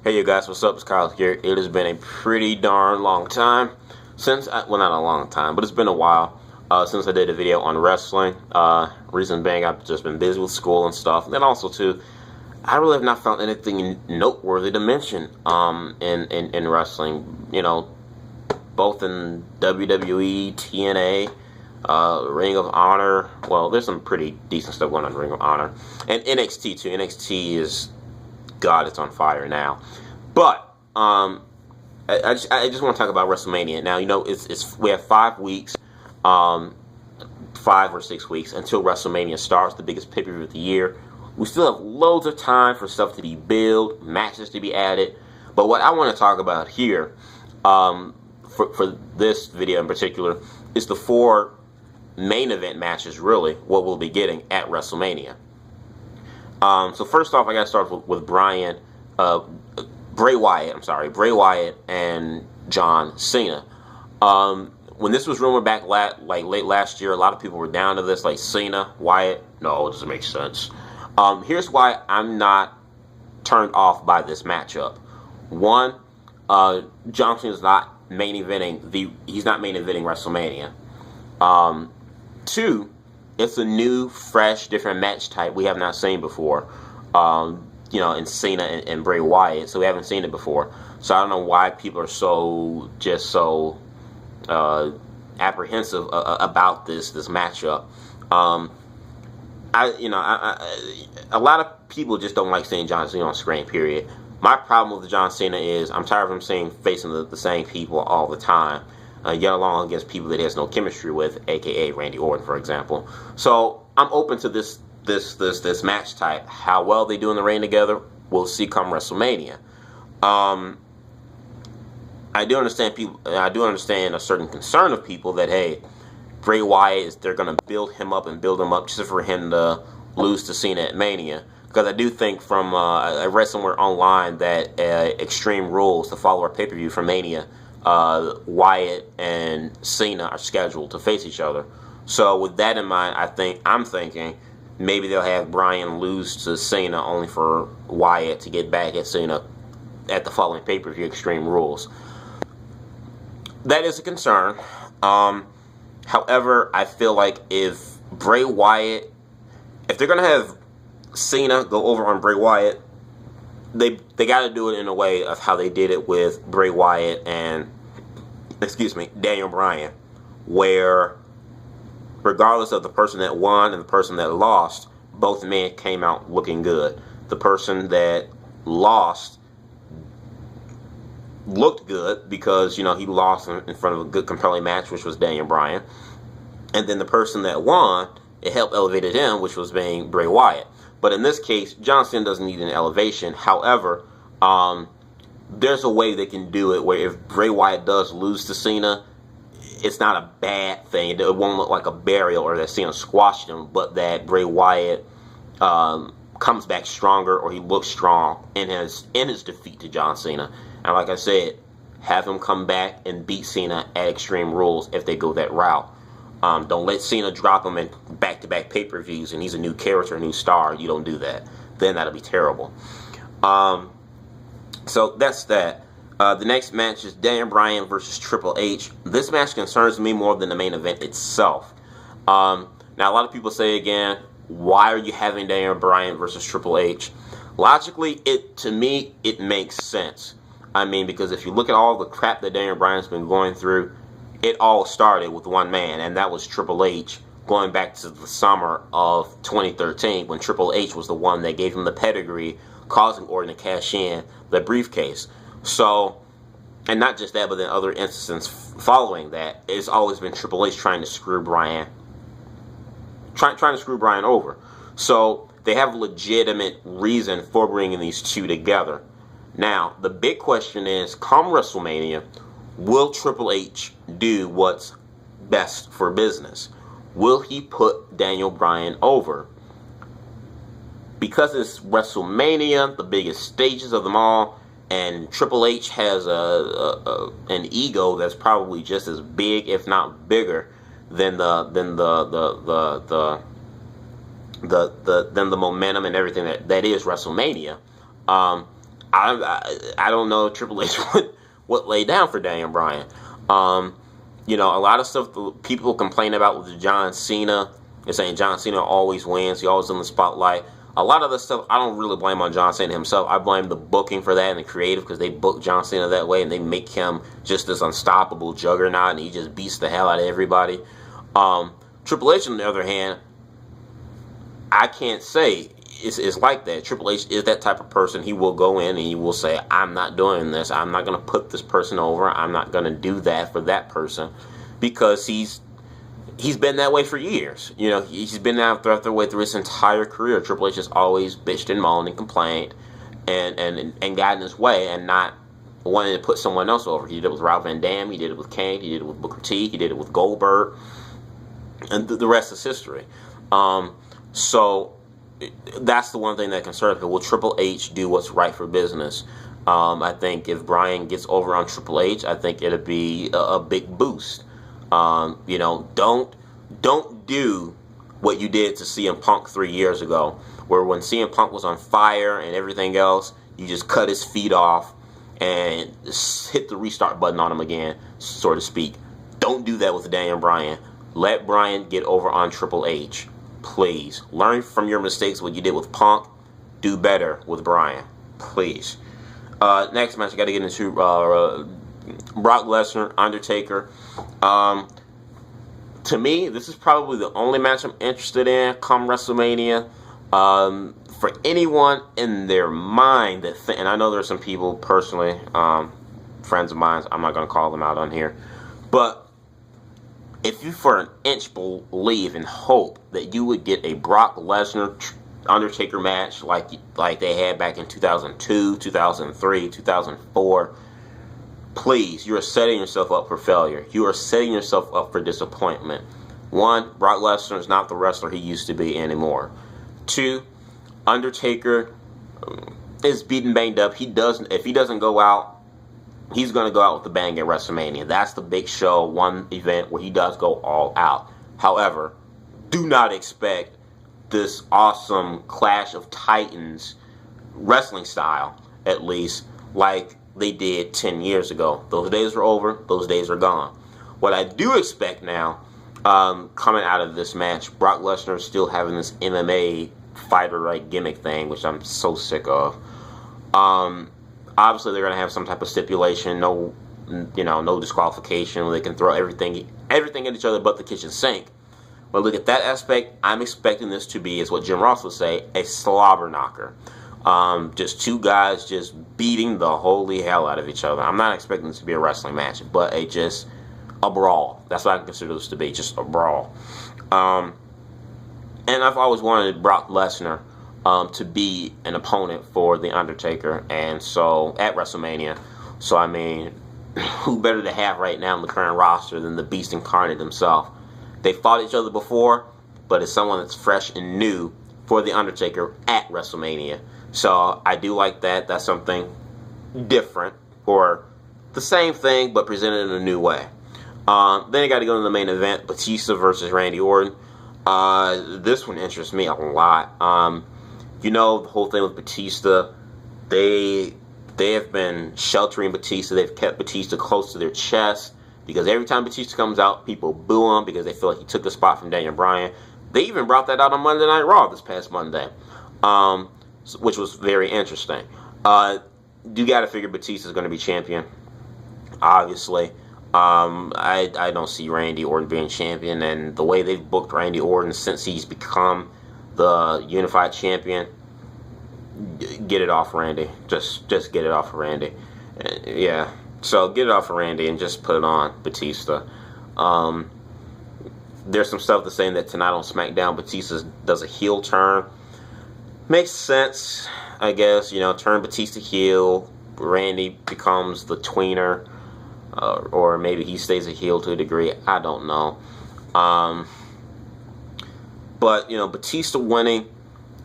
Hey you guys, what's up? It's Kyle here. It has been a pretty darn long time since, well, not a long time, but it's been a while since I did a video on wrestling. Reason being, I've just been busy with school and stuff. And then also too, I really have not found anything noteworthy to mention in wrestling. You know, both in WWE, TNA, Ring of Honor. Well, there's some pretty decent stuff going on in Ring of Honor, and NXT too. NXT is, God, it's on fire now. But I just want to talk about WrestleMania now. You know, we have 5 weeks, 5 or 6 weeks until WrestleMania starts, the biggest pay-per-view of the year. We still have loads of time for stuff to be built, matches to be added. But what I want to talk about here, for this video in particular, is the 4 main event matches. Really, what we'll be getting at WrestleMania. So first off, I got to start with Bray Wyatt and John Cena. When this was rumored back late last year, a lot of people were down to this, like Cena, Wyatt. No, it doesn't make sense. Here's why I'm not turned off by this matchup. One, John Cena's not main eventing he's not main eventing WrestleMania. Two, it's a new, fresh, different match type we have not seen before. You know, in Cena and Bray Wyatt, so we haven't seen it before. So I don't know why people are so apprehensive about this matchup. A lot of people just don't like seeing John Cena on screen, period. My problem with John Cena is I'm tired of him facing the same people all the time, yet along against people that he has no chemistry with, aka Randy Orton, for example. So I'm open to this match type. How well they do in the ring together, we'll see come WrestleMania. I do understand a certain concern of people that, hey, Bray Wyatt they're going to build him up just for him to lose to Cena at Mania. Because I do think I read somewhere online that Extreme Rules, the follower pay-per-view for Mania, Wyatt and Cena are scheduled to face each other. So with that in mind, I'm thinking maybe they'll have Bryan lose to Cena only for Wyatt to get back at Cena at the following pay-per-view, Extreme Rules. That is a concern. However, I feel like if Bray Wyatt, if they're going to have Cena go over on Bray Wyatt, they got to do it in a way of how they did it with Bray Wyatt and, Daniel Bryan, where regardless of the person that won and the person that lost, both men came out looking good. The person that lost looked good because, you know, he lost in front of a good, compelling match, which was Daniel Bryan. And then the person that won, it helped elevate him, which was being Bray Wyatt. But in this case, John Cena doesn't need an elevation. However, there's a way they can do it where if Bray Wyatt does lose to Cena, it's not a bad thing. It won't look like a burial or that Cena squashed him, but that Bray Wyatt comes back stronger, or he looks strong in his defeat to John Cena. And like I said, have him come back and beat Cena at Extreme Rules if they go that route. Don't let Cena drop him in back-to-back pay-per-views and he's a new character, a new star. You don't do that. Then that'll be terrible. So that's that. The next match is Daniel Bryan versus Triple H. This match concerns me more than the main event itself. Now, a lot of people say again, why are you having Daniel Bryan versus Triple H? Logically, to me, it makes sense. I mean, because if you look at all the crap that Daniel Bryan's been going through, it all started with one man, and that was Triple H, going back to the summer of 2013 when Triple H was the one that gave him the pedigree, causing Orton to cash in the briefcase. So, and not just that, but then other instances following that, it's always been Triple H trying to screw Bryan, trying to screw Bryan over. So they have a legitimate reason for bringing these two together. Now, the big question is, come WrestleMania, will Triple H do what's best for business? Will he put Daniel Bryan over? Because it's WrestleMania, the biggest stages of them all, and Triple H has an ego that's probably just as big, if not bigger, than the momentum and everything that is WrestleMania. I don't know if Triple H would lay down for Daniel Bryan. You know, a lot of stuff people complain about with John Cena. They're saying John Cena always wins. He always in the spotlight. A lot of the stuff I don't really blame on John Cena himself. I blame the booking for that and the creative, because they book John Cena that way and they make him just this unstoppable juggernaut and he just beats the hell out of everybody. Triple H, on the other hand, I can't say it's like that. Triple H is that type of person. He will go in and he will say, I'm not doing this. I'm not going to put this person over. I'm not going to do that for that person, because he's been that way for years. You know, he's been that throughout the way through his entire career. Triple H has always bitched and moaned and complained and got in his way and not wanting to put someone else over. He did it with Rob Van Dam. He did it with Kane. He did it with Booker T. He did it with Goldberg. And the rest is history. So that's the one thing that concerns me. Will Triple H do what's right for business? I think if Bryan gets over on Triple H, I think it'll be a big boost. You know, don't do what you did to CM Punk 3 years ago, where when CM Punk was on fire and everything else, you just cut his feet off and hit the restart button on him again, so to speak. Don't do that with Daniel Bryan. Let Bryan get over on Triple H. Please. Learn from your mistakes, what you did with Punk. Do better with Bryan. Please. Next match, I got to get into Brock Lesnar, Undertaker. To me, this is probably the only match I'm interested in come WrestleMania. For anyone in their mind that and I know there are some people personally, friends of mine, I'm not going to call them out on here, but if you for an inch believe and hope that you would get a Brock Lesnar Undertaker match like they had back in 2002, 2003, 2004, please, you are setting yourself up for failure. You are setting yourself up for disappointment. One, Brock Lesnar is not the wrestler he used to be anymore. Two, Undertaker is beaten, banged up. If he doesn't go out, he's going to go out with a bang at WrestleMania. That's the big show, one event where he does go all out. However, do not expect this awesome Clash of Titans wrestling style, at least, like they did 10 years ago. Those days are over. Those days are gone. What I do expect now, coming out of this match, Brock Lesnar is still having this MMA fighter-like gimmick thing, which I'm so sick of. Obviously, they're going to have some type of stipulation, no disqualification, where they can throw everything at each other but the kitchen sink. But look at that aspect. I'm expecting this to be, is what Jim Ross would say, a slobber knocker. Just two guys just beating the holy hell out of each other. I'm not expecting this to be a wrestling match, but a brawl. That's what I consider this to be, just a brawl. And I've always wanted Brock Lesnar to be an opponent for The Undertaker, and so at WrestleMania. So, I mean, who better to have right now in the current roster than the Beast Incarnate himself? They fought each other before, but it's someone that's fresh and new for The Undertaker at WrestleMania. So, I do like that. That's something different, or the same thing, but presented in a new way. Then you got to go to the main event, Batista versus Randy Orton. This one interests me a lot. You know, the whole thing with Batista, they have been sheltering Batista. They've kept Batista close to their chest, because every time Batista comes out, people boo him because they feel like he took the spot from Daniel Bryan. They even brought that out on Monday Night Raw this past Monday, which was very interesting. You got to figure Batista's going to be champion, obviously. I don't see Randy Orton being champion, and the way they've booked Randy Orton since he's become the unified champion, get it off Randy. Just get it off of Randy. Yeah. So get it off of Randy and just put it on Batista. There's some stuff that's saying that tonight on SmackDown, Batista does a heel turn. Makes sense, I guess. You know, turn Batista heel. Randy becomes the tweener. Or maybe he stays a heel to a degree. I don't know. But, you know, Batista winning,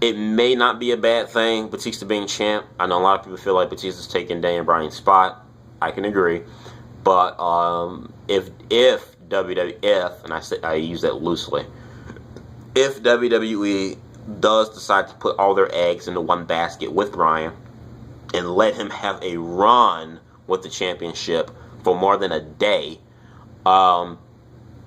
it may not be a bad thing. Batista being champ. I know a lot of people feel like Batista's taking Daniel Bryan's spot. I can agree. But if WWF, and I use that loosely, if WWE does decide to put all their eggs into one basket with Bryan, and let him have a run with the championship for more than a day,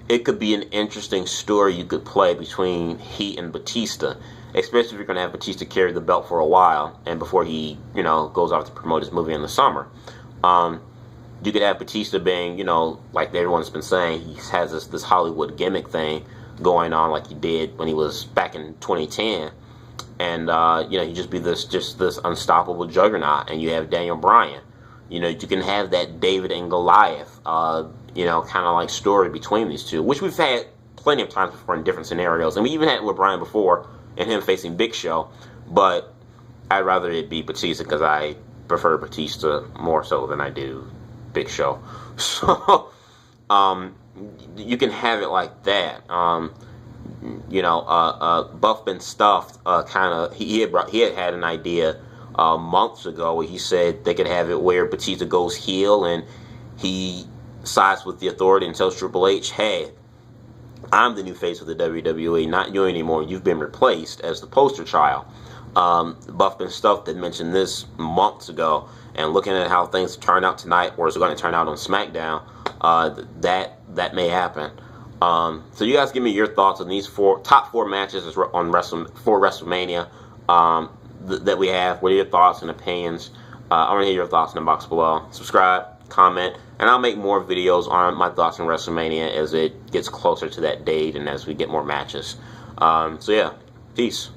it could be an interesting story you could play between he and Batista, especially if you're going to have Batista carry the belt for a while and before he, goes off to promote his movie in the summer. You could have Batista being, like everyone's been saying, he has this Hollywood gimmick thing going on like he did when he was back in 2010. And, he'd just be this unstoppable juggernaut. And you have Daniel Bryan. You can have that David and Goliath, kind of like story between these two, which we've had plenty of times before in different scenarios. And we even had it with Bryan before and him facing Big Show. But I'd rather it be Batista because I prefer Batista more so than I do Big Show. So, you can have it like that. Buff Been Stuffed, he had an idea months ago where he said they could have it where Batista goes heel and he sides with the Authority and tells Triple H, hey, I'm the new face of the WWE, not you anymore. You've been replaced as the poster child. Buff Been Stuffed had mentioned this months ago, and looking at how things turn out tonight, or is going to turn out on SmackDown, that may happen. So you guys give me your thoughts on these top four matches for WrestleMania that we have. What are your thoughts and opinions? I want to hear your thoughts in the box below. Subscribe, comment, and I'll make more videos on my thoughts on WrestleMania as it gets closer to that date and as we get more matches. So yeah, peace.